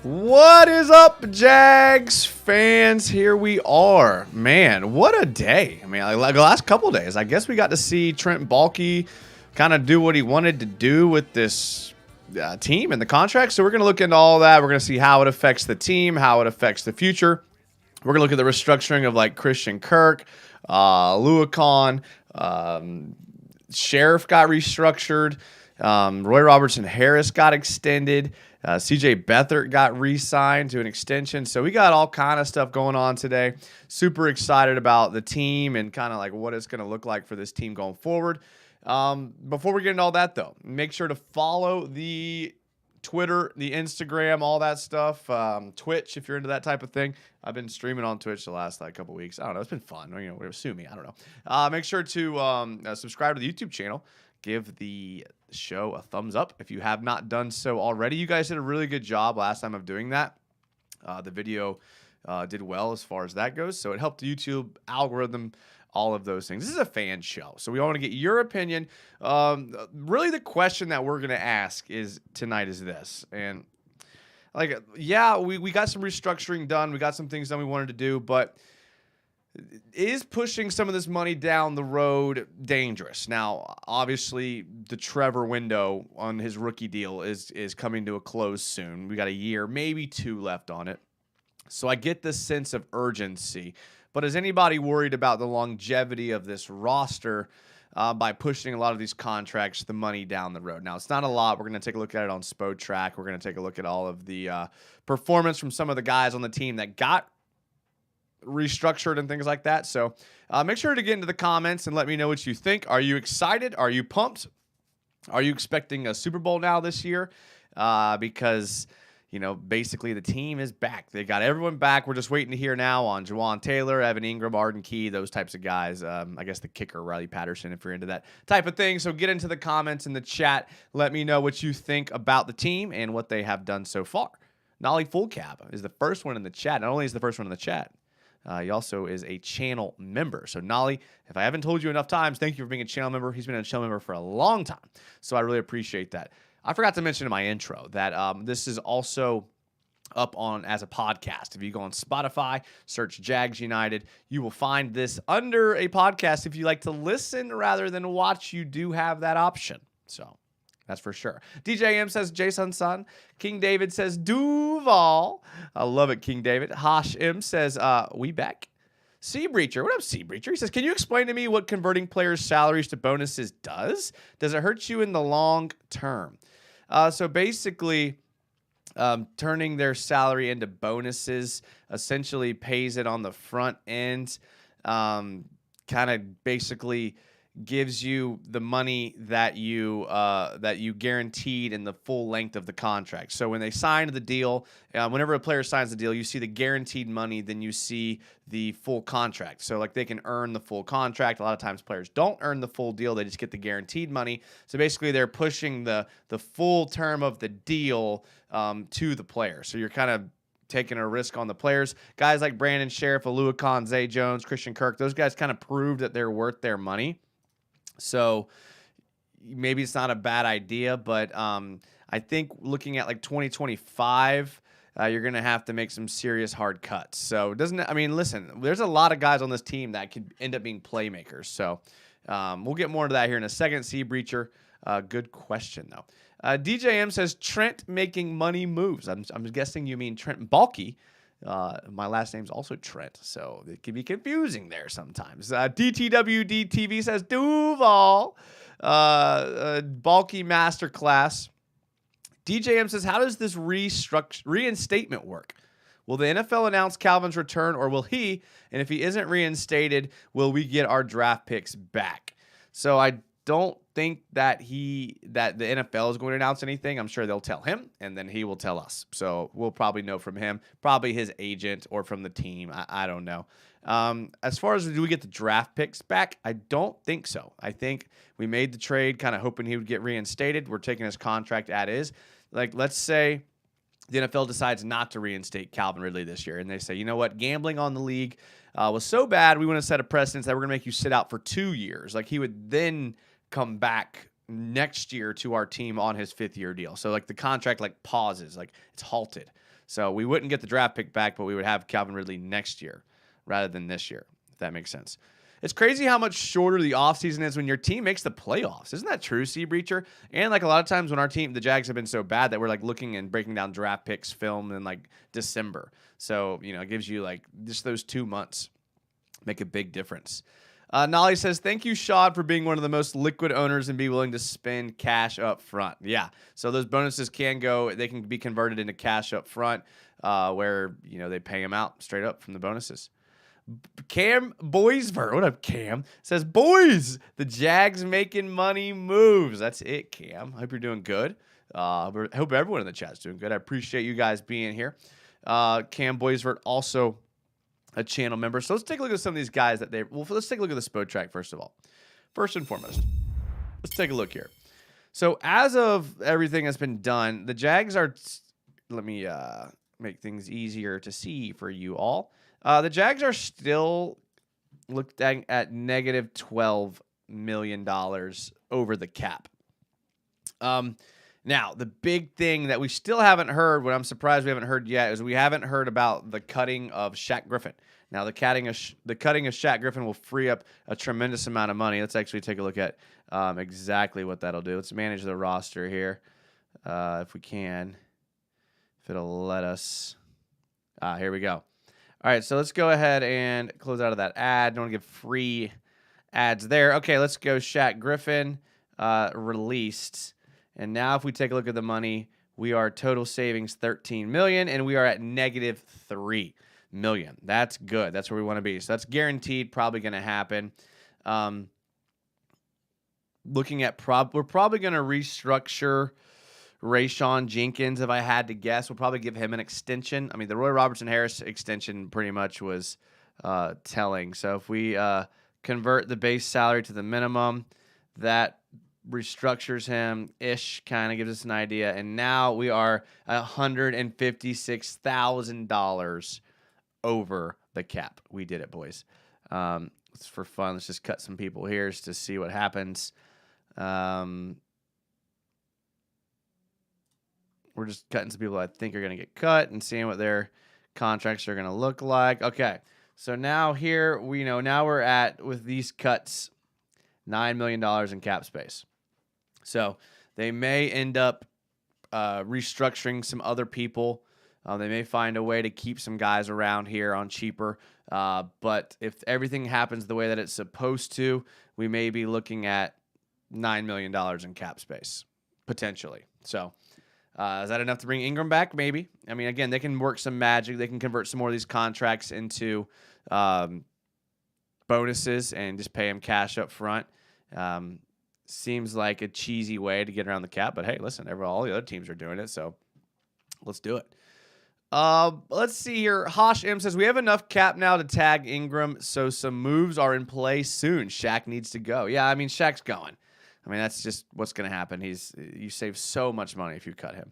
What is up, Jags fans? Here we are. Man, what a day. I mean, like the last couple days, I guess we got to see Trent Baalke kind of do what he wanted to do with this team and the contract. So we're going to look into all that. We're going to see how it affects the team, how it affects the future. We're going to look at the restructuring of like Christian Kirk, Luakon, Sheriff got restructured. Roy Robertson Harris got extended. CJ Beathard got re-signed to an extension. So we got all kind of stuff going on today. Super excited about the team and kind of like what it's going to look like for this team going forward. Before we get into all that, though, make sure to follow the Twitter, the Instagram, all that stuff. Twitch, if you're into that type of thing. I've been streaming on Twitch the last couple weeks. I don't know. It's been fun. You know, sue me. I don't know. Make sure to subscribe to the YouTube channel. Give the show a thumbs up if you have not done so already. You guys did a really good job last time of doing that. The video did well as far as that goes. So it helped the YouTube algorithm, all of those things. This is a fan show, so we want to get your opinion. Really, the question that we're going to ask tonight is this. And, like, yeah, we got some restructuring done. We got some things done we wanted to do, but is pushing some of this money down the road dangerous? Now, obviously, the Trevor window on his rookie deal is coming to a close soon. We got a year, maybe two left on it. So I get this sense of urgency. But is anybody worried about the longevity of this roster by pushing a lot of these contracts, the money down the road? Now, it's not a lot. We're going to take a look at it on Spo Track. We're going to take a look at all of the performance from some of the guys on the team that got restructured and things like that. So make sure to get into the comments and let me know what you think. Are you excited? Are you pumped? Are you expecting a Super Bowl now this year? Because, you know, basically the team is back. They got everyone back. We're just waiting to hear now on Juwan Taylor, Evan Ingram, Arden Key, those types of guys. I guess the kicker, Riley Patterson, if you're into that type of thing. So get into the comments in the chat. Let me know what you think about the team and what they have done so far. Nolly Fullcab is the first one in the chat. Not only is the first one in the chat, he also is a channel member. So, Nolly, if I haven't told you enough times, thank you for being a channel member. He's been a channel member for a long time, so I really appreciate that. I forgot to mention in my intro that this is also up on as a podcast. If you go on Spotify, search Jags United, you will find this under a podcast. If you like to listen rather than watch, you do have that option. So that's for sure. DJ M says Jason Sun. King David says Duval. I love it, King David. Hosh M says we back. Sea Breacher. What up, Sea Breacher? He says, can you explain to me what converting players' salaries to bonuses does? Does it hurt you in the long term? So basically, turning their salary into bonuses essentially pays it on the front end. Kind of basically gives you the money that you guaranteed in the full length of the contract. So when they signed the deal, whenever a player signs the deal, you see the guaranteed money, then you see the full contract. So like they can earn the full contract. A lot of times players don't earn the full deal; they just get the guaranteed money. So basically, they're pushing the full term of the deal to the player. So you're kind of taking a risk on the players. Guys like Brandon Sheriff, Luakon, Zay Jones, Christian Kirk, those guys kind of proved that they're worth their money. So maybe it's not a bad idea, but I think looking at like 2025, you're going to have to make some serious hard cuts. So listen, there's a lot of guys on this team that could end up being playmakers. So we'll get more into that here in a second. Sea Breacher, good question though. DJ M says Trent making money moves. I'm guessing you mean Trent Baalke. My last name's also Trent, so it can be confusing there sometimes. DTWDTV says Duval. Baalke Masterclass. DJM says, how does this reinstatement work? Will the NFL announce Calvin's return, or will he? And if he isn't reinstated, will we get our draft picks back? So I don't think that the NFL is going to announce anything. I'm sure they'll tell him, and then he will tell us. So we'll probably know from him, probably his agent or from the team. I don't know. As far as do we get the draft picks back, I don't think so. I think we made the trade kind of hoping he would get reinstated. We're taking his contract as is. Like, let's say the NFL decides not to reinstate Calvin Ridley this year, and they say, you know what, gambling on the league was so bad, we want to set a precedent that we're going to make you sit out for 2 years. Like, he would then come back next year to our team on his 5th-year deal. So, like, the contract, like, pauses. Like, it's halted. So we wouldn't get the draft pick back, but we would have Calvin Ridley next year rather than this year, if that makes sense. It's crazy how much shorter the offseason is when your team makes the playoffs. Isn't that true, Sea Breacher? And like a lot of times when our team, the Jags, have been so bad that we're like looking and breaking down draft picks film in like December. So, it gives you like just those 2 months make a big difference. Nolly says, thank you, Shad, for being one of the most liquid owners and be willing to spend cash up front. Yeah. So those bonuses they can be converted into cash up front where, they pay them out straight up from the bonuses. Cam Boysver, what up, Cam? Says, boys, the Jags making money moves. That's it, Cam. Hope you're doing good. Hope everyone in the chat's doing good. I appreciate you guys being here. Cam Boysver, also a channel member. So let's take a look at some of these guys let's take a look at the Spo track first of all. First and foremost, let's take a look here. So as of everything that's been done, the Jags are, let me make things easier to see for you all. The Jags are still looked at negative $12 million over the cap. Now, the big thing that we still haven't heard, what I'm surprised we haven't heard yet, is we haven't heard about the cutting of Shaq Griffin. Now, the cutting of Shaq Griffin will free up a tremendous amount of money. Let's actually take a look at exactly what that'll do. Let's manage the roster here if we can, if it'll let us. Here we go. All right, so let's go ahead and close out of that ad. Don't want to give free ads there. Okay, let's go Shaq Griffin released. And now if we take a look at the money, we are total savings $13 million, and we are at negative $3 million. That's good. That's where we want to be. So that's guaranteed, probably going to happen. Looking at we're probably going to restructure Rayshon Jenkins, if I had to guess. We'll probably give him an extension. I mean, the Roy Robertson-Harris extension pretty much was telling. So if we convert the base salary to the minimum, that restructures him-ish, kind of gives us an idea. And now we are $156,000 over the cap. We did it, boys. It's for fun. Let's just cut some people here just to see what happens. We're just cutting some people I think are going to get cut and seeing what their contracts are going to look like. Okay, so now here now we're at, with these cuts, $9 million in cap space. So they may end up restructuring some other people. They may find a way to keep some guys around here on cheaper. But if everything happens the way that it's supposed to, we may be looking at $9 million in cap space, potentially. So is that enough to bring Ingram back? Maybe. I mean, again, they can work some magic. They can convert some more of these contracts into bonuses and just pay him cash up front. Seems like a cheesy way to get around the cap, but hey, listen, all the other teams are doing it, so let's do it. Let's see here. Hosh M says, we have enough cap now to tag Ingram, so some moves are in play soon. Shaq needs to go. Yeah, I mean, Shaq's going. I mean, that's just what's going to happen. You save so much money if you cut him.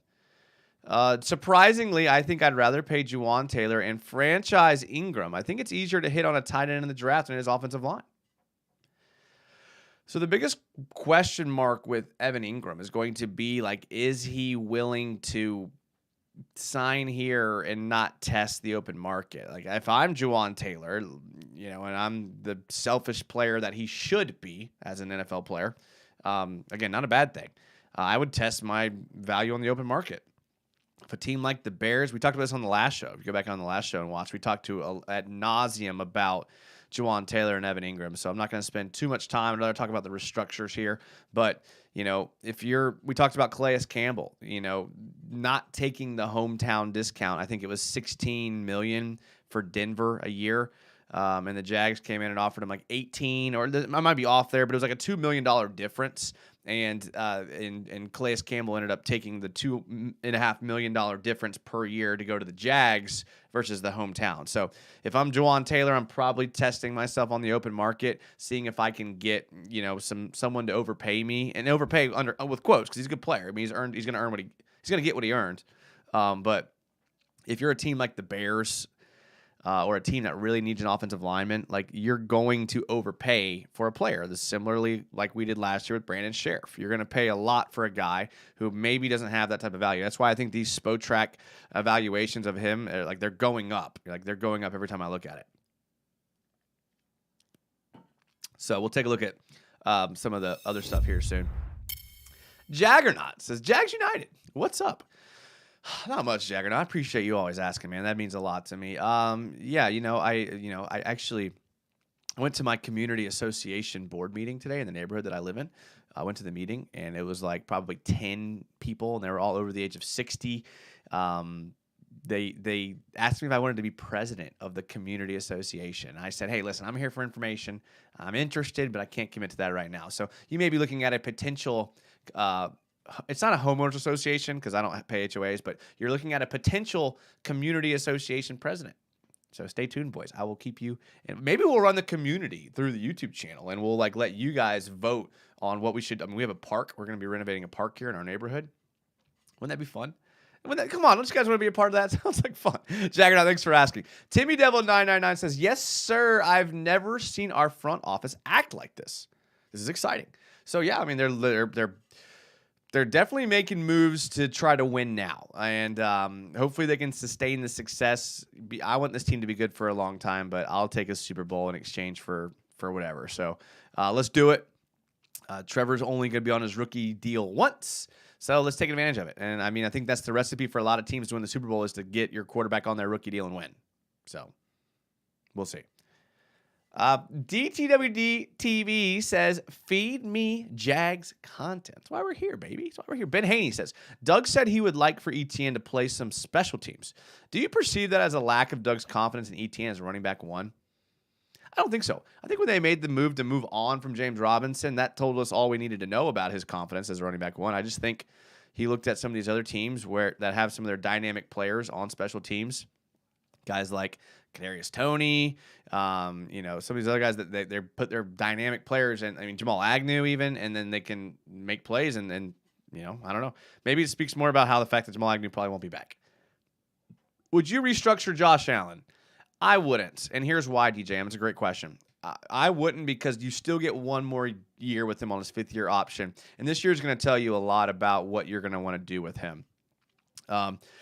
Surprisingly, I think I'd rather pay Juwan Taylor and franchise Ingram. I think it's easier to hit on a tight end in the draft than his offensive line. So the biggest question mark with Evan Ingram is going to be, like, is he willing to sign here and not test the open market? Like, if I'm Juwan Taylor, and I'm the selfish player that he should be as an NFL player, again, not a bad thing. I would test my value on the open market. If a team like the Bears, we talked about this on the last show. If you go back on the last show and watch, we talked ad nauseum about Juwan Taylor and Evan Ingram. So I'm not going to spend too much time. I'd rather talk about the restructures here. But, we talked about Calais Campbell, not taking the hometown discount. I think it was $16 million for Denver a year. And the Jags came in and offered him like 18, or I might be off there, but it was like a $2 million difference. And Calais Campbell ended up taking the $2.5 million difference per year to go to the Jags versus the hometown. So if I'm Juwan Taylor, I'm probably testing myself on the open market, seeing if I can get someone to overpay me, and overpay with quotes, because he's a good player. I mean, he's going to earn he's going to get what he earned. But if you're a team like the Bears, or a team that really needs an offensive lineman, like you're going to overpay for a player. This similarly like we did last year with Brandon Sheriff. You're going to pay a lot for a guy who maybe doesn't have that type of value. That's why I think these Spotrac evaluations of him, like they're going up. Like they're going up every time I look at it. So we'll take a look at some of the other stuff here soon. Jaggernaut says, Jags United, what's up? Not much, Jaggernaut. I appreciate you always asking, man. That means a lot to me. Yeah, I actually went to my community association board meeting today in the neighborhood that I live in. I went to the meeting, and it was like probably 10 people, and they were all over the age of 60. They asked me if I wanted to be president of the community association. I said, hey, listen, I'm here for information. I'm interested, but I can't commit to that right now. So you may be looking at a potential it's not a homeowners association because I don't pay HOAs, but you're looking at a potential community association president. So stay tuned, boys. I will keep you, and maybe we'll run the community through the YouTube channel, and we'll like let you guys vote on what we should. I mean, we have a park. We're going to be renovating a park here in our neighborhood. Wouldn't that be fun? Come on, don't you guys want to be a part of that? Sounds like fun. Jaggernaut, thanks for asking. Timmy Devil 999 says, yes, sir. I've never seen our front office act like this. This is exciting. So yeah, I mean they're definitely making moves to try to win now, and hopefully they can sustain the success. I want this team to be good for a long time, but I'll take a Super Bowl in exchange for whatever. So let's do it. Trevor's only going to be on his rookie deal once, so let's take advantage of it. And I mean, I think that's the recipe for a lot of teams to win the Super Bowl is to get your quarterback on their rookie deal and win. So we'll see. DTWD TV says, feed me Jags content. That's why we're here, baby. That's why we're here. Ben Haney says, Doug said he would like for ETN to play some special teams. Do you perceive that as a lack of Doug's confidence in ETN as running back one? I don't think so. I think when they made the move to move on from James Robinson, that told us all we needed to know about his confidence as running back one. I just think he looked at some of these other teams that have some of their dynamic players on special teams. Guys like Kadarius Toney, some of these other guys that they put their dynamic players in. I mean, Jamal Agnew even, and then they can make plays. And I don't know. Maybe it speaks more about how the fact that Jamal Agnew probably won't be back. Would you restructure Josh Allen? I wouldn't. And here's why, DJ. It's a great question. I wouldn't because you still get one more year with him on his fifth-year option. And this year is going to tell you a lot about what you're going to want to do with him.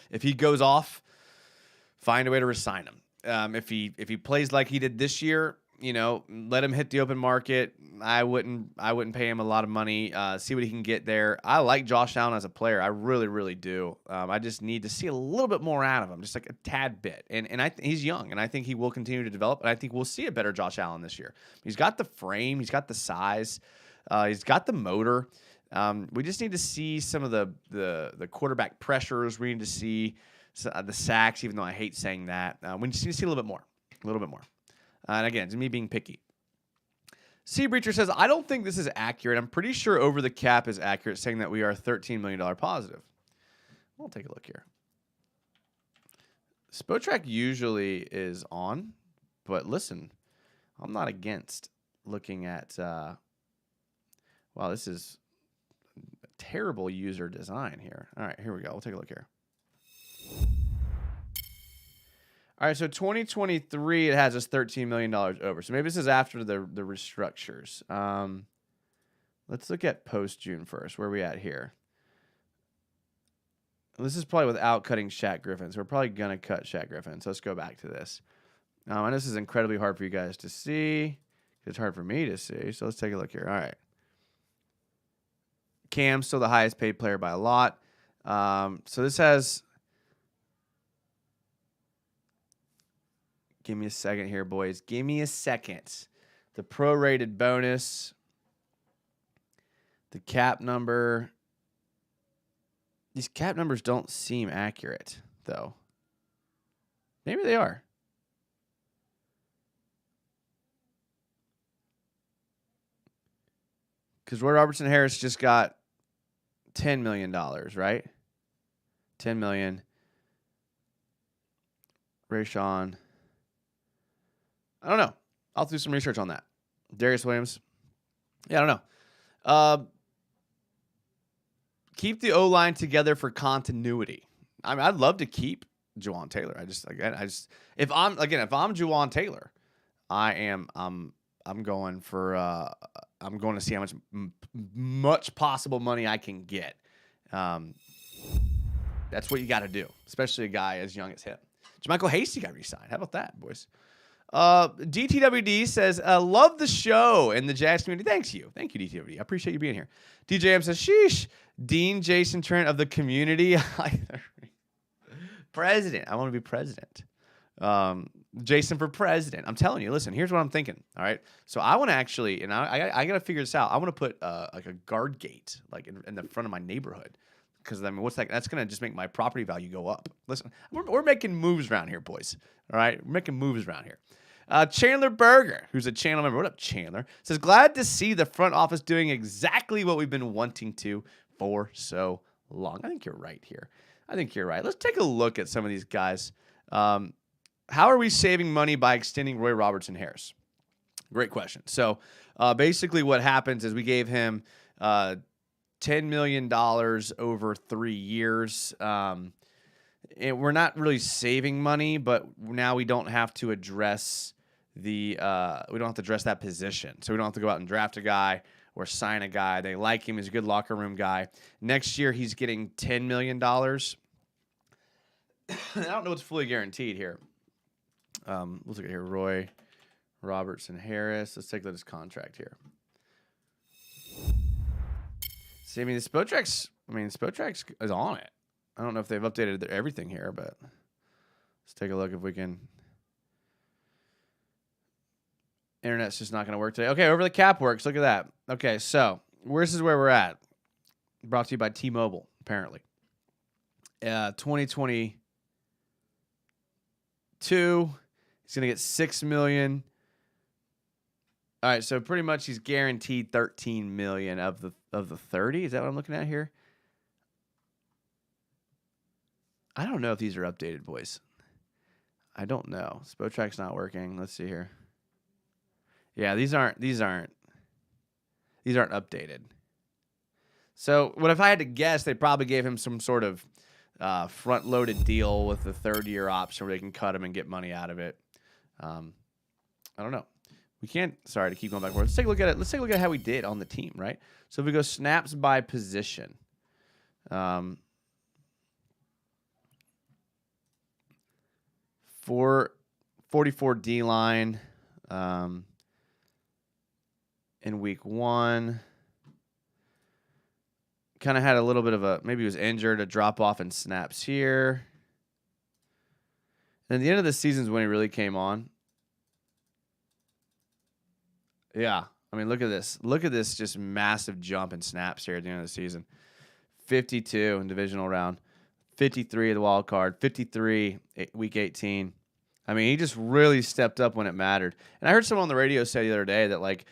If he goes off, find a way to resign him. If he plays like he did this year, let him hit the open market. I wouldn't pay him a lot of money. See what he can get there. I like Josh Allen as a player. I really, really do. I just need to see a little bit more out of him, just like a tad bit. And he's young, and I think he will continue to develop. And I think we'll see a better Josh Allen this year. He's got the frame. He's got the size. He's got the motor. We just need to see some of the quarterback pressures. We need to see the sacks, even though I hate saying that. We just need to see a little bit more. And again, it's me being picky. Sea Breacher says, I don't think this is accurate. I'm pretty sure over the cap is accurate, saying that we are $13 million positive. We'll take a look here. Spotrac usually is on, but listen, I'm not against looking at, wow, this is a terrible user design here. All right, here we go. We'll take a look here. All right, so 2023, it has us $13 million over. So maybe this is after the restructures. Let's look at post-June first. Where are we at here? This is probably without cutting Shaq Griffin. So we're probably going to cut Shaq Griffin. So let's go back to this. I know this is incredibly hard for you guys to see. It's hard for me to see. So let's take a look here. All right. Cam's still the highest paid player by a lot. So this has... Give me a second here, boys. Give me a second. The prorated bonus. The cap number. These cap numbers don't seem accurate, though. Maybe they are. Because Roy Robertson Harris just got $10 million, right? $10 million. Rayshawn. I don't know. I'll do some research on that. Darius Williams. Yeah, I don't know. Keep the O-line together for continuity. I mean, I'd love to keep Juwan Taylor. If I'm Juwan Taylor, I'm going for I'm going to see how much possible money I can get. That's what you got to do, especially a guy as young as him. JaMychal Hasty got re-signed. How about that, boys? DTWD says, love the show and the Jags community. Thank you, DTWD. I appreciate you being here. DJM says, sheesh, Dean Jason Trent of the community. President. I want to be president. Jason for president. I'm telling you, listen, here's what I'm thinking. All right. So I want to actually, and I got to figure this out. I want to put like a guard gate like in the front of my neighborhood. Because I mean, what's that? That's gonna just make my property value go up. Listen, we're making moves around here, boys. All right, we're making moves around here. Chandler Berger, who's a channel member. What up, Chandler? Says, glad to see the front office doing exactly what we've been wanting to for so long. I think you're right here. I think you're right. Let's take a look at some of these guys. How are we saving money by extending Roy Robertson Harris? Great question. So basically, what happens is we gave him $10 million over 3 years. And we're not really saving money, but now we don't have to address that position. So we don't have to go out and draft a guy or sign a guy. They like him. He's a good locker room guy. Next year, he's getting $10 million. I don't know what's fully guaranteed here. Let's look at here. Roy Robertson Harris. Let's take a look at his contract here. See, I mean, Spotrax is on it. I don't know if they've updated everything here, but let's take a look if we can. Internet's just not going to work today. Okay, over the cap works. Look at that. Okay, so this is where we're at. Brought to you by T-Mobile, apparently. 2022, he's going to get $6 million. All right, so pretty much he's guaranteed $13 million of the 30. Is that what I'm looking at here? I don't know if these are updated, boys. I don't know. Spotrack's not working. Let's see here. Yeah, these aren't updated. So, what if I had to guess? They probably gave him some sort of front-loaded deal with the third-year option where they can cut him and get money out of it. I don't know. We can't. Sorry to keep going back and forth. Let's take a look at it. Let's take a look at how we did on the team, right? So if we go snaps by position, 44 D line in week 1. Kind of had a little bit of maybe he was injured, a drop off in snaps here. And the end of the season is when he really came on. Yeah. I mean, look at this. Look at this just massive jump in snaps here at the end of the season. 52 in divisional round, 53 of the wild card, 53 week 18. I mean, he just really stepped up when it mattered. And I heard someone on the radio say the other day that, like,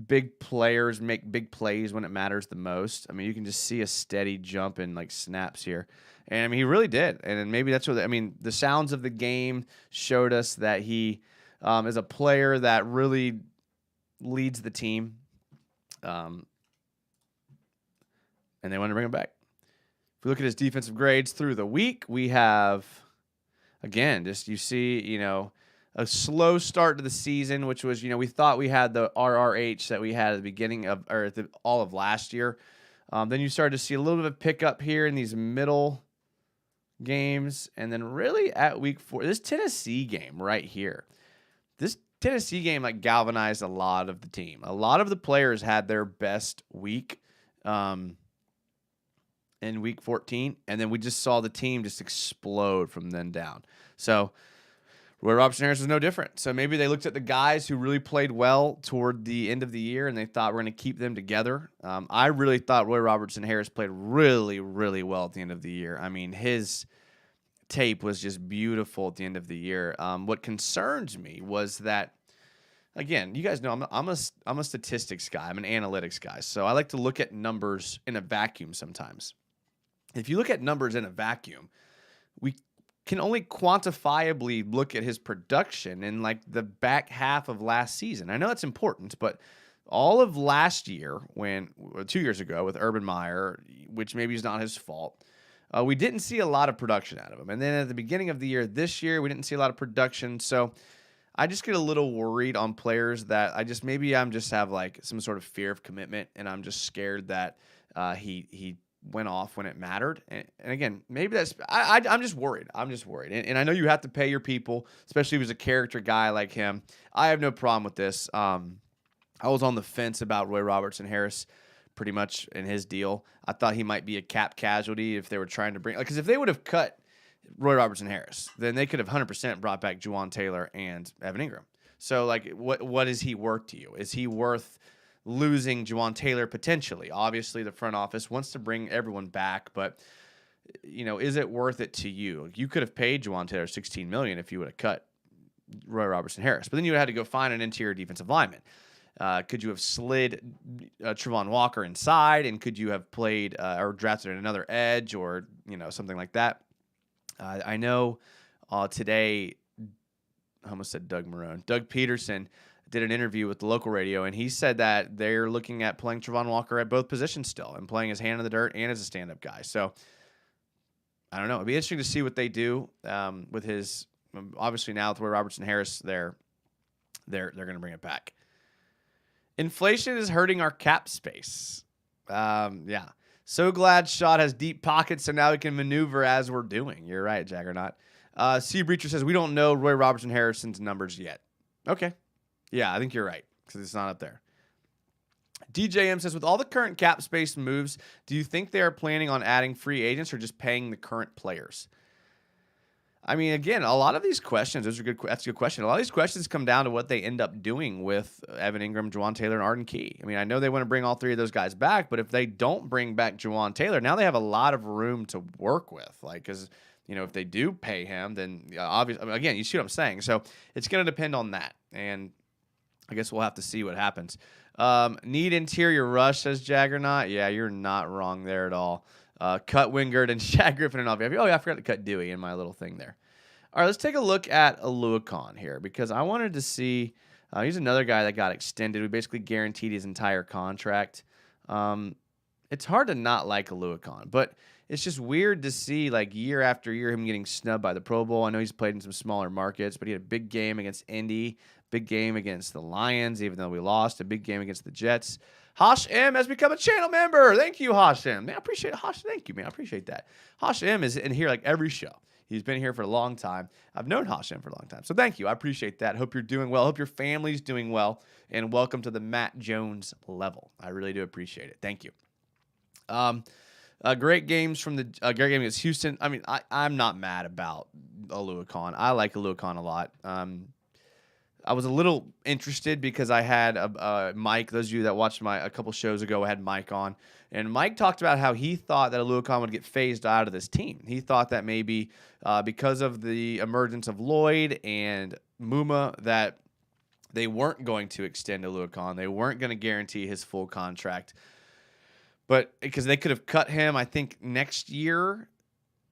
big players make big plays when it matters the most. I mean, you can just see a steady jump in, like, snaps here. And, I mean, he really did. And maybe that's what, the sounds of the game showed us that he is a player that really leads the team. And they want to bring him back. If we look at his defensive grades through the week, we have, again, just you see, a slow start to the season, which was, we thought we had the RRH that we had at the beginning of, or at all of last year. Then you started to see a little bit of a pickup here in these middle games. And then really at week 4, this Tennessee game right here, this Tennessee game like galvanized a lot of the team. A lot of the players had their best week in week 14, and then we just saw the team just explode from then down. So Roy Robertson Harris was no different. So maybe they looked at the guys who really played well toward the end of the year, and they thought we're going to keep them together. I really thought Roy Robertson Harris played really, really well at the end of the year. I mean, his tape was just beautiful at the end of the year. What concerns me was that, again, you guys know I'm a statistics guy. I'm an analytics guy. So I like to look at numbers in a vacuum sometimes. If you look at numbers in a vacuum, we can only quantifiably look at his production in like the back half of last season. I know that's important, but all of last year, 2 years ago with Urban Meyer, which maybe is not his fault, We didn't see a lot of production out of him. And then at the beginning of the year, this year, we didn't see a lot of production. So I just get a little worried on players that maybe I'm just have like some sort of fear of commitment, and I'm just scared that he went off when it mattered. And again, maybe that's I'm just worried. I'm just worried. And I know you have to pay your people, especially if he's a character guy like him. I have no problem with this. I was on the fence about Roy Robertson Harris pretty much in his deal. I thought he might be a cap casualty if they were trying to bring, because if they would have cut Roy Robertson Harris, then they could have 100% brought back Juwan Taylor and Evan Ingram. So, like, what is he worth to you? Is he worth losing Juwan Taylor potentially? Obviously, the front office wants to bring everyone back, but is it worth it to you? You could have paid Juwan Taylor $16 million if you would have cut Roy Robertson Harris, but then you had to go find an interior defensive lineman. Could you have slid Travon Walker inside, and could you have played or drafted another edge or something like that? I know today, I almost said Doug Marone. Doug Peterson did an interview with the local radio, and he said that they're looking at playing Travon Walker at both positions still and playing his hand in the dirt and as a stand-up guy. So I don't know. It'd be interesting to see what they do with his. Obviously, now with Roy Robertson Harris, they're going to bring it back. Inflation is hurting our cap space. Yeah. So glad Shot has deep pockets, so now we can maneuver as we're doing. You're right, Jaggernaut. C. Breacher says, we don't know Roy Robertson Harrison's numbers yet. Okay. Yeah, I think you're right, because it's not up there. DJM says, with all the current cap space moves, do you think they are planning on adding free agents or just paying the current players? I mean, again, a lot of these questions, that's a good question. A lot of these questions come down to what they end up doing with Evan Ingram, Juwan Taylor, and Arden Key. I mean, I know they want to bring all three of those guys back, but if they don't bring back Juwan Taylor, now they have a lot of room to work with. Like, because, if they do pay him, then obviously, again, you see what I'm saying. So it's going to depend on that. And I guess we'll have to see what happens. Need interior rush, says Jaggernaut. Yeah, you're not wrong there at all. Cut Wingard and Shaq Griffin and all. Oh, yeah, I forgot to cut Dewey in my little thing there. All right, let's take a look at Aluakon here, because I wanted to see. He's another guy that got extended. We basically guaranteed his entire contract. It's hard to not like Aluakon, but it's just weird to see, like, year after year, him getting snubbed by the Pro Bowl. I know he's played in some smaller markets, but he had a big game against Indy, big game against the Lions, even though we lost, a big game against the Jets. Hosh M has become a channel member. Thank you, Hosh M. Man, I appreciate it. Hosh, thank you, man. I appreciate that. Hosh M is in here like every show. He's been here for a long time. I've known Hosh M for a long time. So thank you. I appreciate that. Hope you're doing well. Hope your family's doing well. And welcome to the Matt Jones level. I really do appreciate it. Thank you. Great games from the great game against Houston. I mean, I'm not mad about Aluakon. I like Aluakon a lot. I was a little interested because I had Mike. Those of you that watched a couple shows ago, I had Mike on, and Mike talked about how he thought that Aluakon would get phased out of this team. He thought that maybe because of the emergence of Lloyd and Muma, that they weren't going to extend Aluakon. They weren't going to guarantee his full contract, but because they could have cut him, I think next year.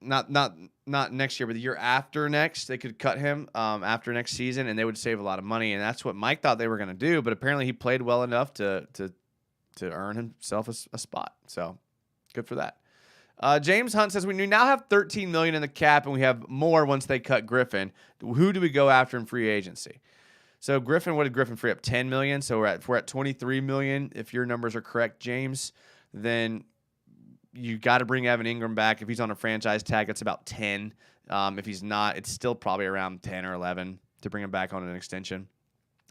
Not next year, but the year after next, they could cut him after next season, and they would save a lot of money. And that's what Mike thought they were going to do. But apparently, he played well enough to earn himself a spot. So good for that. James Hunt says, we now have $13 million in the cap, and we have more once they cut Griffin. Who do we go after in free agency? So Griffin, what did Griffin free up? $10 million. So we're at $23 million. If your numbers are correct, James, then you got to bring Evan Ingram back. If he's on a franchise tag, it's about 10. If he's not, it's still probably around 10 or 11 to bring him back on an extension.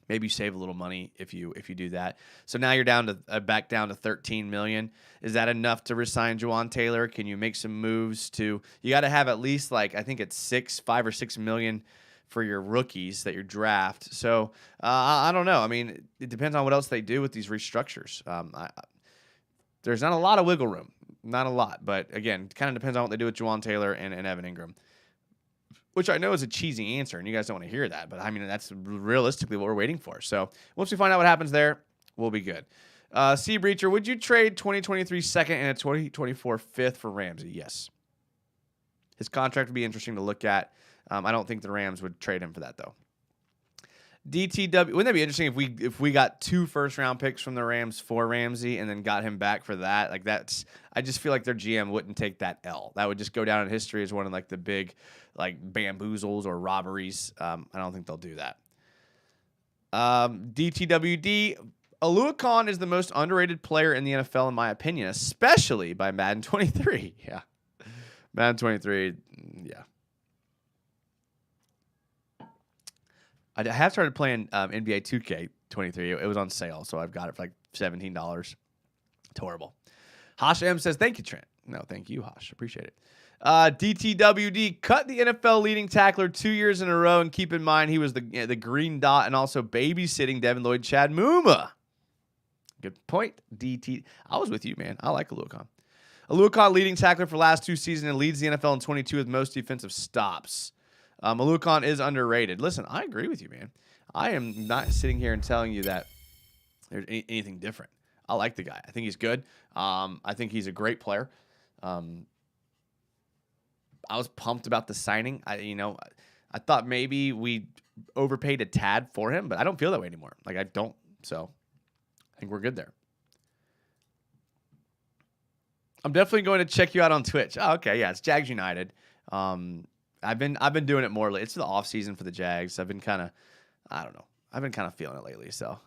Maybe you save a little money if you do that. So now you're down to back down to $13 million. Is that enough to resign Juwan Taylor? Can you make some moves to? You got to have at least, like, I think it's $5 or $6 million for your rookies that you draft. So I don't know. I mean, it depends on what else they do with these restructures. There's not a lot of wiggle room. Not a lot, but again, it kind of depends on what they do with Juwan Taylor and Evan Ingram, which I know is a cheesy answer, and you guys don't want to hear that, but I mean, that's realistically what we're waiting for. So once we find out what happens there, we'll be good. C. Breacher, would you trade 2023 second and a 2024 fifth for Ramsey? Yes. His contract would be interesting to look at. I don't think the Rams would trade him for that, though. DTW. Wouldn't that be interesting if we got 2 first-round picks from the Rams for Ramsey and then got him back for that? Like that's, I just feel like their GM wouldn't take that L. That would just go down in history as one of like the big like bamboozles or robberies. I don't think they'll do that. DTWD. Aluakon is the most underrated player in the NFL in my opinion, especially by Madden 23. Yeah, Madden 23. Yeah. I have started playing NBA 2K23. It was on sale, so I've got it for like $17. It's horrible. Hosh M says, thank you, Trent. No, thank you, Hosh. Appreciate it. DTWD, cut the NFL leading tackler 2 years in a row, and keep in mind he was the green dot and also babysitting Devin Lloyd Chad Muma. Good point, DT. I was with you, man. I like Aluakon. Aluakon leading tackler for last 2 seasons and leads the NFL in 22 with most defensive stops. Aluakon is underrated. Listen, I agree with you, man. I am not sitting here and telling you that there's anything different. I like the guy. I think he's good. I think he's a great player. I was pumped about the signing. I thought maybe we overpaid a tad for him, but I don't feel that way anymore. Like I don't. So I think we're good there. I'm definitely going to check you out on Twitch. Oh, okay, yeah, it's Jags United. I've been doing it more lately. It's the off season for the Jags. I've been kind of feeling it lately. So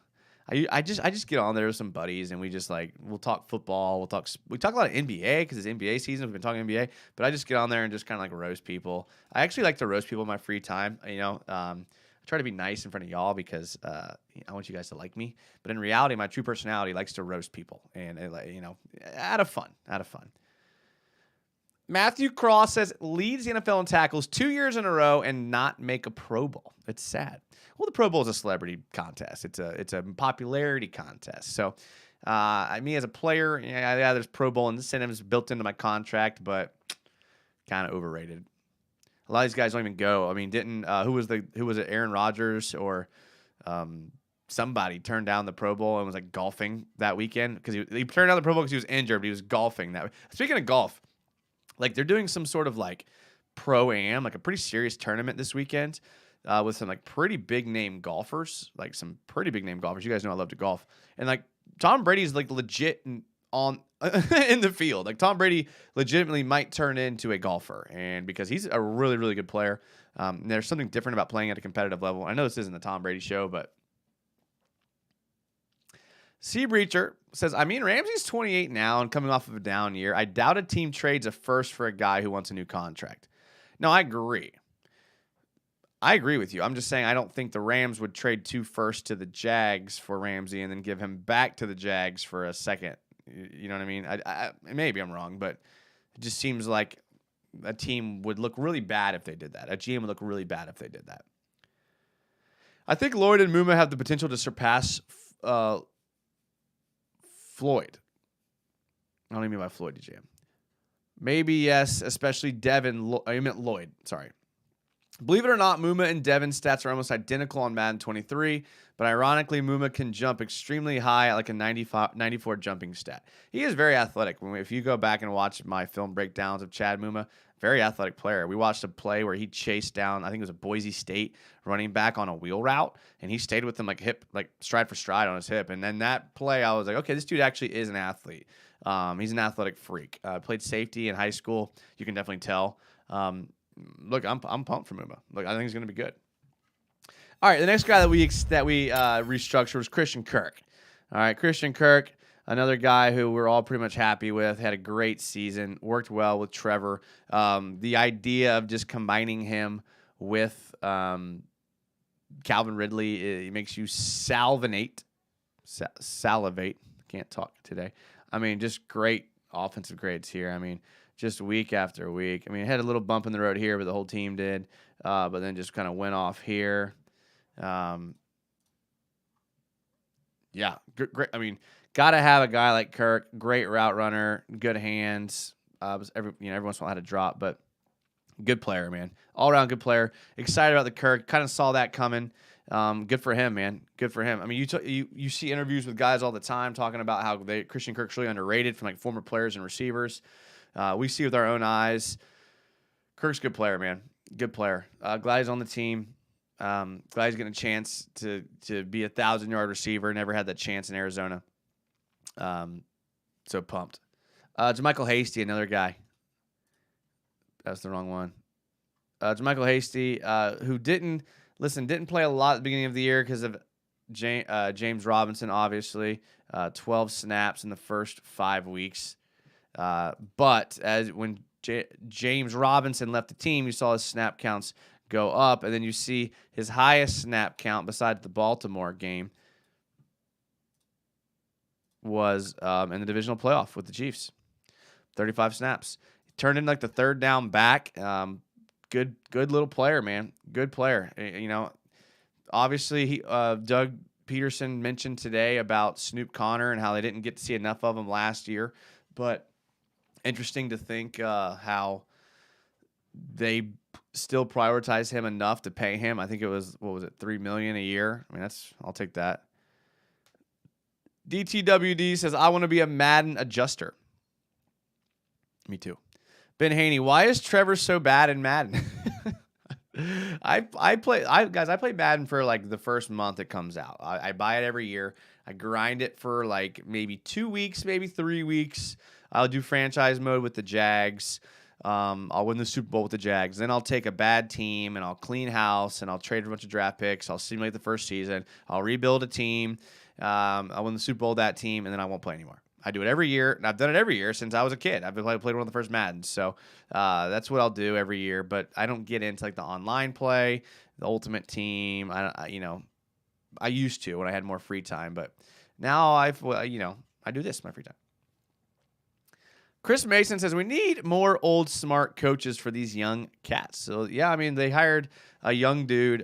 I just get on there with some buddies and we just we'll talk football. We talk a lot of NBA because it's NBA season. We've been talking NBA, but I just get on there and just kind of roast people. I actually like to roast people in my free time. I try to be nice in front of y'all because I want you guys to like me. But in reality, my true personality likes to roast people and out of fun. Matthew Cross says leads the NFL in tackles 2 years in a row and not make a Pro Bowl. It's sad. Well, the Pro Bowl is a celebrity contest. It's a popularity contest. So, me as a player, yeah, there's Pro Bowl incentives built into my contract, but kind of overrated. A lot of these guys don't even go. I mean, who was it? Aaron Rodgers or somebody turned down the Pro Bowl and was golfing that weekend because he turned down the Pro Bowl because he was injured, but he was golfing that. Speaking of golf. They're doing some sort of pro-am, a pretty serious tournament this weekend with some pretty big name golfers, some pretty big name golfers. You guys know I love to golf. And Tom Brady's legit on in the field. Tom Brady legitimately might turn into a golfer, and because he's a really, really good player. There's something different about playing at a competitive level. I know this isn't the Tom Brady show, but Sea Breacher says, Ramsey's 28 now and coming off of a down year. I doubt a team trades a first for a guy who wants a new contract. No, I agree. I agree with you. I'm just saying I don't think the Rams would trade 2 firsts to the Jags for Ramsey and then give him back to the Jags for a second. You know what I mean? Maybe I'm wrong, but it just seems like a team would look really bad if they did that. A GM would look really bad if they did that. I think Lloyd and Muma have the potential to surpass Floyd. I don't even mean by Floyd, DJ. Maybe yes, especially Devin. I meant Lloyd. Sorry. Believe it or not, Muma and Devin's stats are almost identical on Madden 23, but ironically, Muma can jump extremely high at a 94 jumping stat. He is very athletic. If you go back and watch my film breakdowns of Chad Muma, very athletic player. We watched a play where he chased down, I think it was a Boise State running back on a wheel route, and he stayed with him stride for stride on his hip. And then that play, I was like, okay, this dude actually is an athlete. He's an athletic freak. Played safety in high school. You can definitely tell. Look, I'm pumped for Muma. Look, I think he's going to be good. All right, the next guy that we restructured was Christian Kirk. All right, Christian Kirk, another guy who we're all pretty much happy with, had a great season, worked well with Trevor. The idea of just combining him with Calvin Ridley, it makes you salivate. Can't talk today. Just great offensive grades here. Just week after week. It had a little bump in the road here, but the whole team did. But then just kind of went off here. Yeah, great. Got to have a guy like Kirk. Great route runner, good hands. Every once in a while had a drop, but good player, man. All around good player. Excited about the Kirk. Kind of saw that coming. Good for him, man. Good for him. You see interviews with guys all the time talking about how Christian Kirk's really underrated from former players and receivers. We see with our own eyes. Kirk's a good player, man. Good player. Glad he's on the team. Glad he's getting a chance to be a 1,000-yard receiver. Never had that chance in Arizona. So pumped. JaMycal Hasty, another guy. That's the wrong one. JaMycal Hasty, who didn't play a lot at the beginning of the year because of James Robinson, obviously. 12 snaps in the first 5 weeks. But when James Robinson left the team, you saw his snap counts go up, and then you see his highest snap count besides the Baltimore game was in the divisional playoff with the Chiefs. 35 snaps. He turned in like the third down back. Good little player, man. Good player. You know, obviously Doug Peterson mentioned today about Snoop Connor and how they didn't get to see enough of him last year, but interesting to think how they still prioritize him enough to pay him. I think it was, $3 million a year. I mean, I'll take that. DTWD says, I want to be a Madden adjuster. Me too. Ben Haney, why is Trevor so bad in Madden? I play Madden for like the first month it comes out. I buy it every year. I grind it for like maybe 2 weeks, maybe 3 weeks. I'll do franchise mode with the Jags. I'll win the Super Bowl with the Jags. Then I'll take a bad team and I'll clean house and I'll trade a bunch of draft picks. I'll simulate the first season. I'll rebuild a team. I'll win the Super Bowl with that team, and then I won't play anymore. I do it every year, and I've done it every year since I was a kid. I've played one of the first Maddens, so that's what I'll do every year. But I don't get into like the online play, the Ultimate Team. I used to when I had more free time, but now I do this in my free time. Chris Mason says, we need more old smart coaches for these young cats. So, yeah, I mean, they hired a young dude,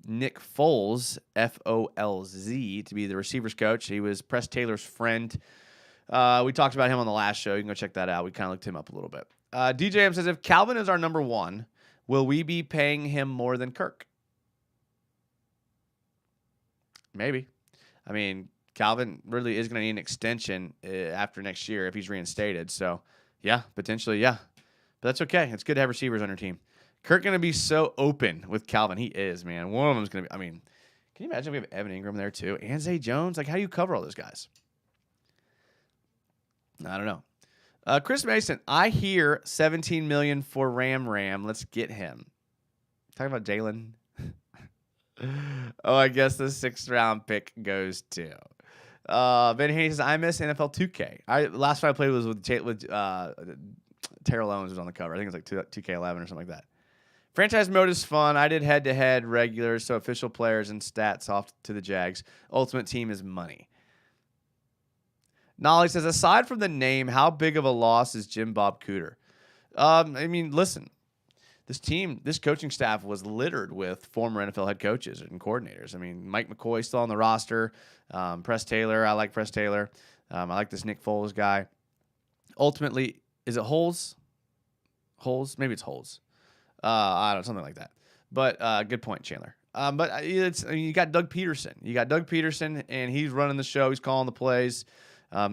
Nick Foles, Folz, to be the receivers coach. He was Press Taylor's friend. We talked about him on the last show. You can go check that out. We kind of looked him up a little bit. DJM says, if Calvin is our number one, will we be paying him more than Kirk? Maybe. I mean, Calvin really is going to need an extension after next year if he's reinstated. So, yeah, potentially, yeah. But that's okay. It's good to have receivers on your team. Kirk going to be so open with Calvin. He is, man. One of them is going to be, I mean, can you imagine if we have Evan Ingram there too? And Zay Jones? Like, how do you cover all those guys? I don't know. Chris Mason, I hear $17 million for Ram. Let's get him. Talking about Jalen. Oh, I guess the 6th round pick goes to. Ben Haney says, I miss NFL 2K. Last time I played was with Terrell Owens was on the cover. I think it was like 2K11 or something like that. Franchise mode is fun. I did head-to-head regulars, so official players and stats off to the Jags. Ultimate Team is money. Nolly says, aside from the name, how big of a loss is Jim Bob Cooter? I mean, listen, this coaching staff was littered with former NFL head coaches and coordinators. I mean, Mike McCoy's still on the roster. Press Taylor, I like Press Taylor. I like this Nick Foles guy. Ultimately, is it Holes? Maybe it's Holes. I don't know, something like that. But good point, Chandler. But you got Doug Peterson. And he's running the show. He's calling the plays.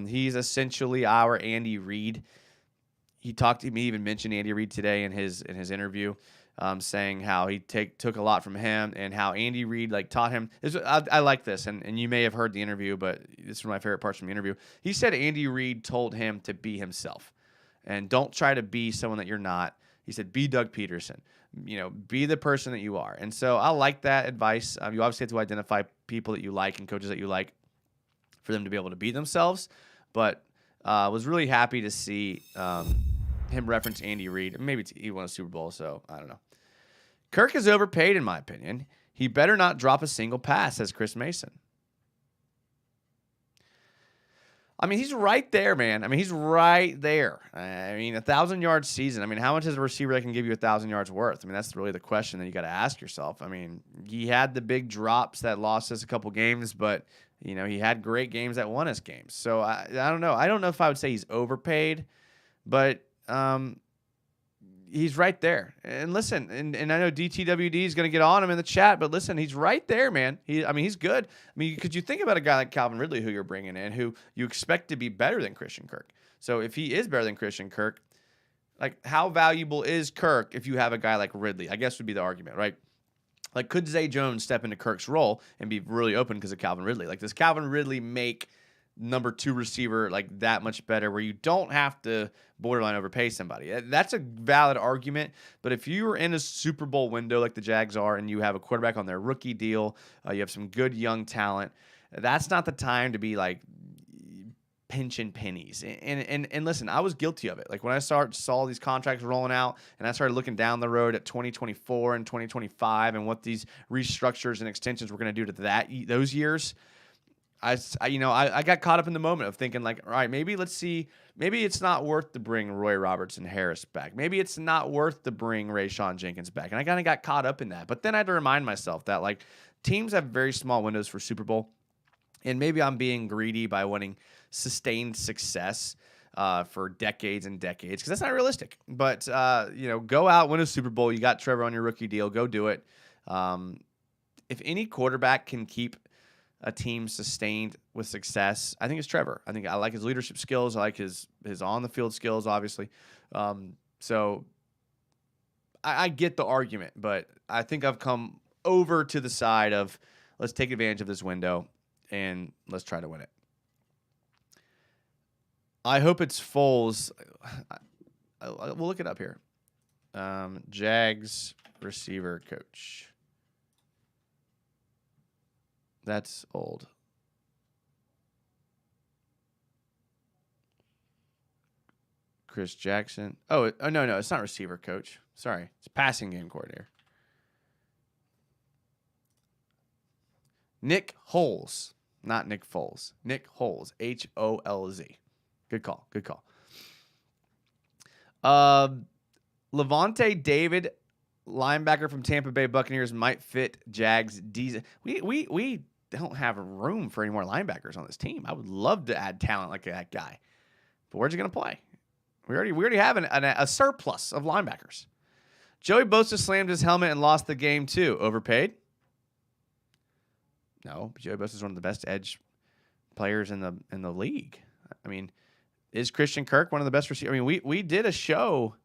He's essentially our Andy Reid. He talked to me, even mentioned Andy Reid today in his interview, saying how he took a lot from him and how Andy Reid taught him. I like this, and you may have heard the interview, but this is one of my favorite parts from the interview. He said Andy Reid told him to be himself, and don't try to be someone that you're not. He said, be Doug Peterson. Be the person that you are. And so I like that advice. You obviously have to identify people that you like and coaches that you like for them to be able to be themselves. But I was really happy to see him reference Andy Reid. Maybe he won a Super Bowl, so I don't know. Kirk is overpaid, in my opinion. He better not drop a single pass, says Chris Mason. I mean, he's right there, man. I mean, he's right there. I mean, 1,000-yard season. I mean, how much is a receiver that can give you 1,000 yards worth? I mean, that's really the question that you got to ask yourself. I mean, he had the big drops that lost us a couple games, but, he had great games that won us games. So, I don't know. I don't know if I would say he's overpaid, but he's right there. And listen, and I know DTWD is going to get on him in the chat, but listen, he's right there, man. He's good. I mean, could you think about a guy like Calvin Ridley who you're bringing in, who you expect to be better than Christian Kirk? So if he is better than Christian Kirk, how valuable is Kirk if you have a guy like Ridley? I guess would be the argument, right? Like, could Zay Jones step into Kirk's role and be really open because of Calvin Ridley? Like, does Calvin Ridley make number 2 receiver like that much better where you don't have to borderline overpay somebody? That's a valid argument. But if you are in a Super Bowl window like the Jags are and you have a quarterback on their rookie deal, you have some good young talent, that's not the time to be like pinching pennies. And listen, I was guilty of it. Like when I saw these contracts rolling out and I started looking down the road at 2024 and 2025 and what these restructures and extensions were going to do to those years, I got caught up in the moment of thinking like, all right, maybe it's not worth to bring Roy Robertson Harris back. Maybe it's not worth to bring Rayshawn Jenkins back. And I kind of got caught up in that. But then I had to remind myself that like teams have very small windows for Super Bowl. And maybe I'm being greedy by wanting sustained success for decades and decades because that's not realistic. But, go out, win a Super Bowl. You got Trevor on your rookie deal. Go do it. If any quarterback can keep a team sustained with success, I think it's Trevor. I like his leadership skills. I like his on-the-field skills, obviously. So I get the argument, but I think I've come over to the side of let's take advantage of this window and let's try to win it. I hope it's Foles. We'll look it up here. Jags receiver coach. That's old. Chris Jackson. Oh, no, it's not receiver coach. Sorry, it's passing game coordinator. Nick Holes. Not Nick Foles. Nick Holes. Holz. Good call. Levante David, linebacker from Tampa Bay Buccaneers, might fit Jags D. We don't have room for any more linebackers on this team. I would love to add talent like that guy. But where's he going to play? We already have a surplus of linebackers. Joey Bosa slammed his helmet and lost the game too. Overpaid? No, Joey Bosa is one of the best edge players in the league. I mean, is Christian Kirk one of the best receivers? I mean, we did a show.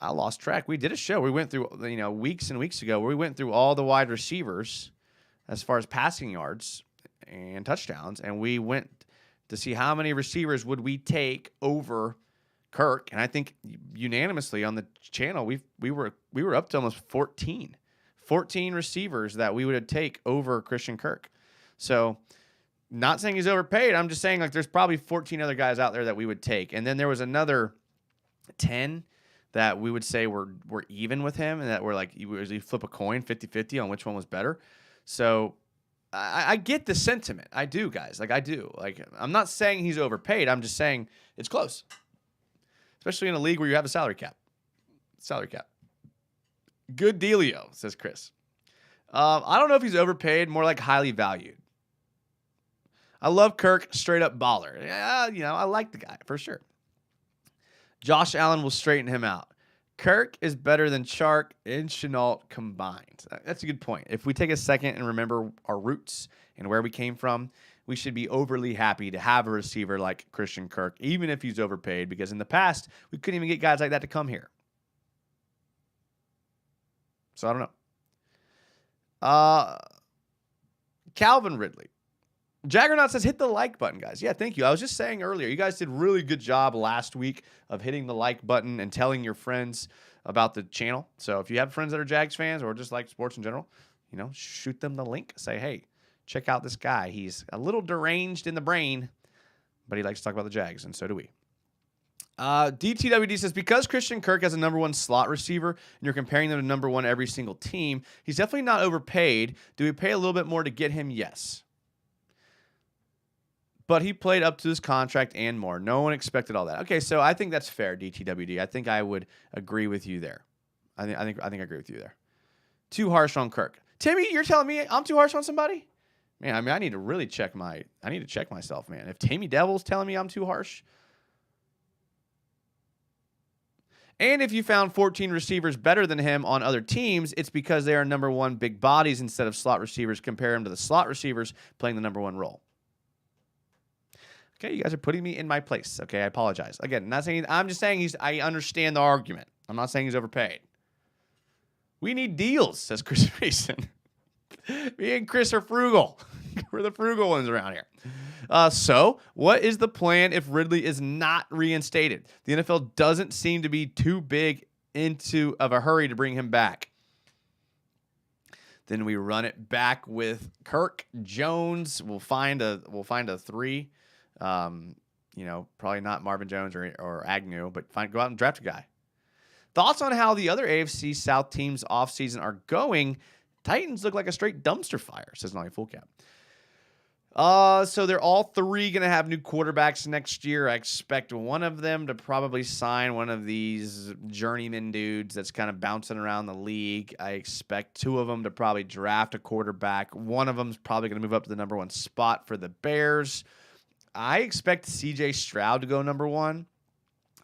I lost track. We did a show. We went through weeks and weeks ago where we went through all the wide receivers as far as passing yards and touchdowns, and we went to see how many receivers would we take over Kirk. And I think unanimously on the channel we were up to almost 14 receivers that we would take over Christian Kirk. So not saying he's overpaid. I'm just saying like there's probably 14 other guys out there that we would take. And then there was another 10 that we would say were even with him and that were like you flip a coin 50-50 on which one was better. So I get the sentiment. I do, guys. Like I do. Like I'm not saying he's overpaid. I'm just saying it's close. Especially in a league where you have a salary cap. Good dealio, says Chris. I don't know if he's overpaid, more like highly valued. I love Kirk, straight up baller. Yeah, I like the guy for sure. Josh Allen will straighten him out. Kirk is better than Chark and Chenault combined. That's a good point. If we take a second and remember our roots and where we came from, we should be overly happy to have a receiver like Christian Kirk, even if he's overpaid, because in the past, we couldn't even get guys like that to come here. So I don't know. Calvin Ridley. Jaggernaut says, hit the like button, guys. Yeah, thank you. I was just saying earlier, you guys did a really good job last week of hitting the like button and telling your friends about the channel. So if you have friends that are Jags fans or just like sports in general, shoot them the link. Say, hey, check out this guy. He's a little deranged in the brain, but he likes to talk about the Jags, and so do we. DTWD says, because Christian Kirk has a number 1 slot receiver and you're comparing them to number 1 every single team, he's definitely not overpaid. Do we pay a little bit more to get him? Yes. But he played up to his contract and more. No one expected all that. Okay, so I think that's fair, DTWD. I think I would agree with you there. I think I agree with you there. Too harsh on Kirk. Timmy, you're telling me I'm too harsh on somebody? Man, I mean, I need to check myself, man. If Timmy Devil's telling me I'm too harsh. And if you found 14 receivers better than him on other teams, it's because they are number 1 big bodies instead of slot receivers. Compare him to the slot receivers playing the number 1 role. Okay, you guys are putting me in my place. Okay, I apologize. Again, I'm just saying I understand the argument. I'm not saying he's overpaid. We need deals, says Chris Mason. Me and Chris are frugal. We're the frugal ones around here. So, what is the plan if Ridley is not reinstated? The NFL doesn't seem to be too big of a hurry to bring him back. Then we run it back with Kirk Jones. We'll find a 3. Probably not Marvin Jones or Agnew, but go out and draft a guy. Thoughts on how the other AFC South teams offseason are going? Titans look like a straight dumpster fire, says Nolly Full Cap. So they're all 3 going to have new quarterbacks next year. I expect one of them to probably sign one of these journeyman dudes that's kind of bouncing around the league. I expect 2 of them to probably draft a quarterback. One of them is probably going to move up to the number 1 spot for the Bears. I expect CJ Stroud to go number 1.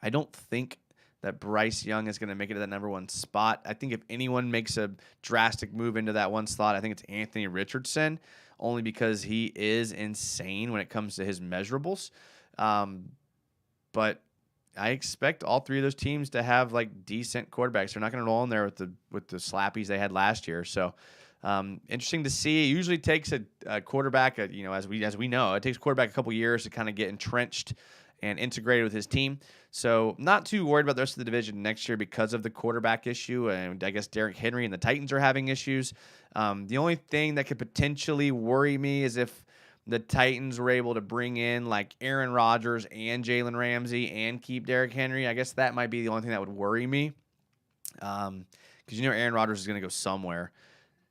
I don't think that Bryce Young is going to make it to that number 1 spot. I think if anyone makes a drastic move into that 1 slot, I think it's Anthony Richardson, only because he is insane when it comes to his measurables. But I expect all 3 of those teams to have like decent quarterbacks. They're not going to roll in there with the slappies they had last year. So interesting to see. It usually takes a quarterback, as we know, it takes a quarterback a couple years to kind of get entrenched and integrated with his team. So not too worried about the rest of the division next year because of the quarterback issue. And I guess Derrick Henry and the Titans are having issues. The only thing that could potentially worry me is if the Titans were able to bring in like Aaron Rodgers and Jalen Ramsey and keep Derrick Henry. I guess that might be the only thing that would worry me. Because Aaron Rodgers is going to go somewhere.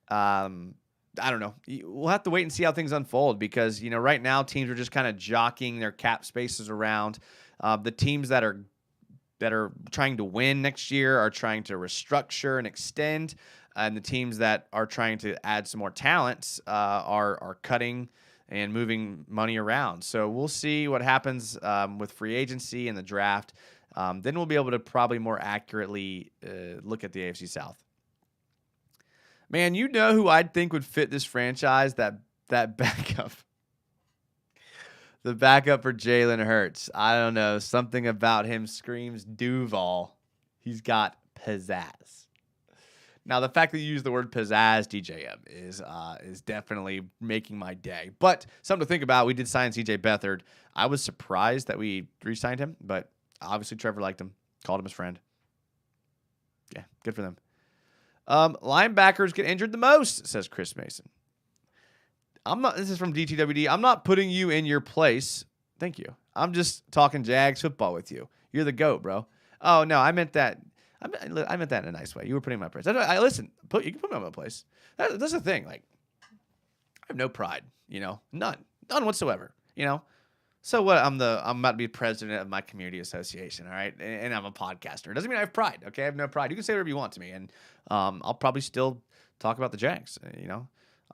I don't know. We'll have to wait and see how things unfold because, right now teams are just kind of jockeying their cap spaces around. The teams that are trying to win next year are trying to restructure and extend. And the teams that are trying to add some more talent are cutting and moving money around. So we'll see what happens with free agency and the draft. Then we'll be able to probably more accurately look at the AFC South. Man, who I'd think would fit this franchise? That backup. The backup for Jalen Hurts. I don't know. Something about him screams Duval. He's got pizzazz. Now, the fact that you use the word pizzazz, DJM, is definitely making my day. But something to think about. We did sign CJ Beathard. I was surprised that we re-signed him, but obviously Trevor liked him. Called him his friend. Yeah, good for them. Linebackers get injured the most, says Chris Mason. This is from DTWD. I'm not putting you in your place. Thank you. I'm just talking Jags football with you. You're the GOAT, bro. Oh, no, I meant that. I meant that in a nice way. You were putting my place. Listen, you can put me in my place. That's the thing. Like, I have no pride, none whatsoever, So what? I'm about to be president of my community association, all right? And I'm a podcaster. It doesn't mean I have pride, okay? I have no pride. You can say whatever you want to me, and I'll probably still talk about the Jags,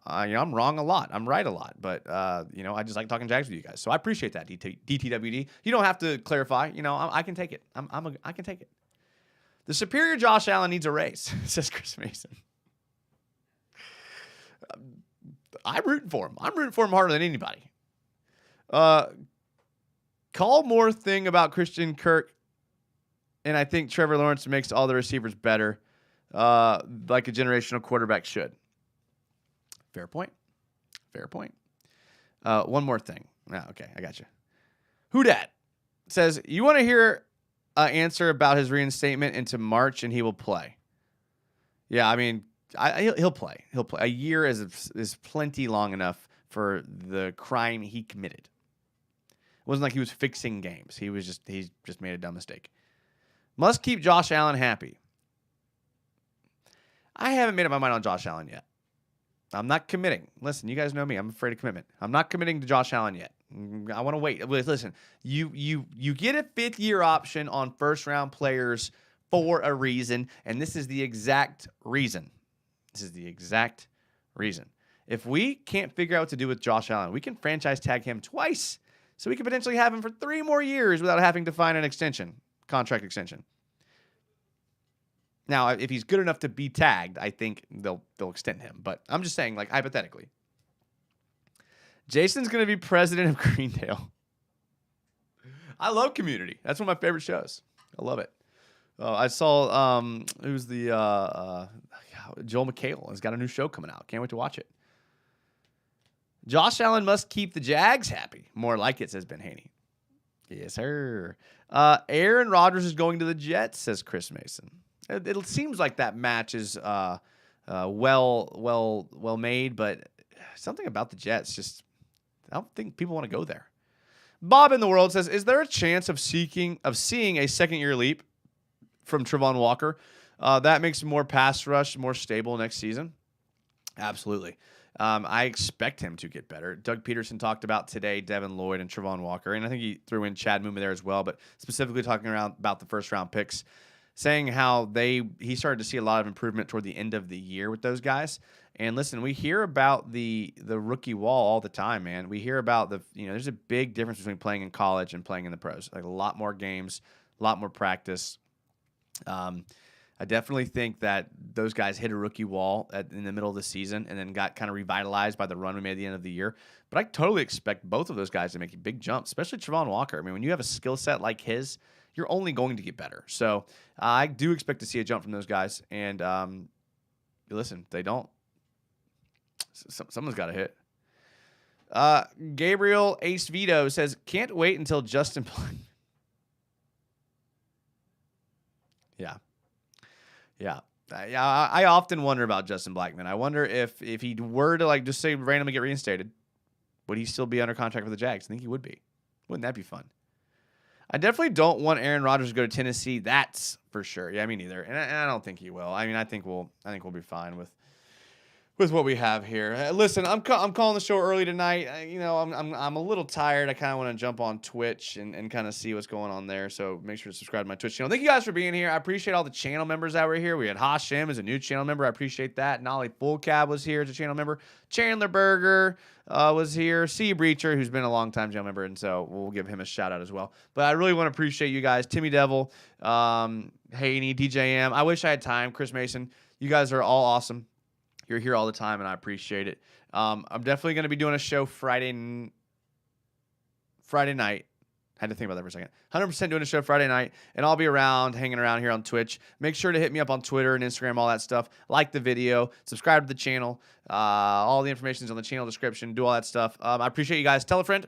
I'm wrong a lot. I'm right a lot, but I just like talking Jags with you guys. So I appreciate that, DTWD. You don't have to clarify. I can take it. I can take it. The superior Josh Allen needs a raise, says Chris Mason. I'm rooting for him. I'm rooting for him harder than anybody. Call more thing about Christian Kirk, and I think Trevor Lawrence makes all the receivers better, like a generational quarterback should. Fair point. One more thing. Okay, I got you. Who dat says, you want to hear an answer about his reinstatement into March, and he will play. Yeah, I mean, he'll play. He'll play. A year is plenty long enough for the crime he committed. It wasn't like he was fixing games. He just made a dumb mistake. Must keep Josh Allen happy. I haven't made up my mind on Josh Allen yet. I'm not committing. Listen, you guys know me. I'm afraid of commitment. I'm not committing to Josh Allen yet. I want to wait. Listen, you get a 5th-year option on first-round players for a reason, and this is the exact reason. If we can't figure out what to do with Josh Allen, we can franchise tag him twice, so we could potentially have him for 3 more years without having to find an contract extension. Now, if he's good enough to be tagged, I think they'll extend him. But I'm just saying, like, hypothetically. Jason's going to be president of Greendale. I love Community. That's one of my favorite shows. I love it. I saw who's the Joel McHale has got a new show coming out. Can't wait to watch it. Josh Allen must keep the Jags happy. More like it, says Ben Haney. Yes, sir. Aaron Rodgers is going to the Jets, says Chris Mason. It seems like that match is well made, but something about the Jets just, I don't think people want to go there. Bob in the World says, is there a chance of seeing a second-year leap from Travon Walker? That makes him more pass rush, more stable next season? Absolutely. I expect him to get better. Doug Peterson talked about today Devin Lloyd and Travon Walker, and I think he threw in Chad Muma there as well, but specifically talking about the first-round picks, saying how he started to see a lot of improvement toward the end of the year with those guys. And listen, we hear about the rookie wall all the time, man. We hear about there's a big difference between playing in college and playing in the pros. Like a lot more games, a lot more practice. I definitely think that those guys hit a rookie wall in the middle of the season and then got kind of revitalized by the run we made at the end of the year. But I totally expect both of those guys to make big jumps, especially Travon Walker. I mean, when you have a skill set like his, you're only going to get better. So I do expect to see a jump from those guys. And listen, they don't. Someone's got to hit. Gabriel Ace Vito says, can't wait until Justin. Yeah. I often wonder about Justin Blackman. I wonder if he were to just say randomly get reinstated, would he still be under contract for the Jags? I think he would be. Wouldn't that be fun? I definitely don't want Aaron Rodgers to go to Tennessee. That's for sure. Yeah, me neither. And I don't think he will. I mean, I think we'll be fine with what we have here. Listen, I'm calling the show early tonight. I'm a little tired. I kind of want to jump on Twitch and kind of see what's going on there. So make sure to subscribe to my Twitch channel. Thank you guys for being here. I appreciate all the channel members that were here. We had Hashem as a new channel member. I appreciate that. Nolly Full Cab was here as a channel member. Chandler Berger was here. Sea Breacher, who's been a long time channel member, and so we'll give him a shout out as well. But I really want to appreciate you guys. Timmy Devil, Haney, DJM. I wish I had time. Chris Mason. You guys are all awesome. You're here all the time, and I appreciate it. I'm definitely going to be doing a show Friday night. Had to think about that for a second. 100% doing a show Friday night, and I'll be hanging around here on Twitch. Make sure to hit me up on Twitter and Instagram, all that stuff. Like the video, subscribe to the channel. All the information is on the channel description. Do all that stuff. I appreciate you guys. Tell a friend.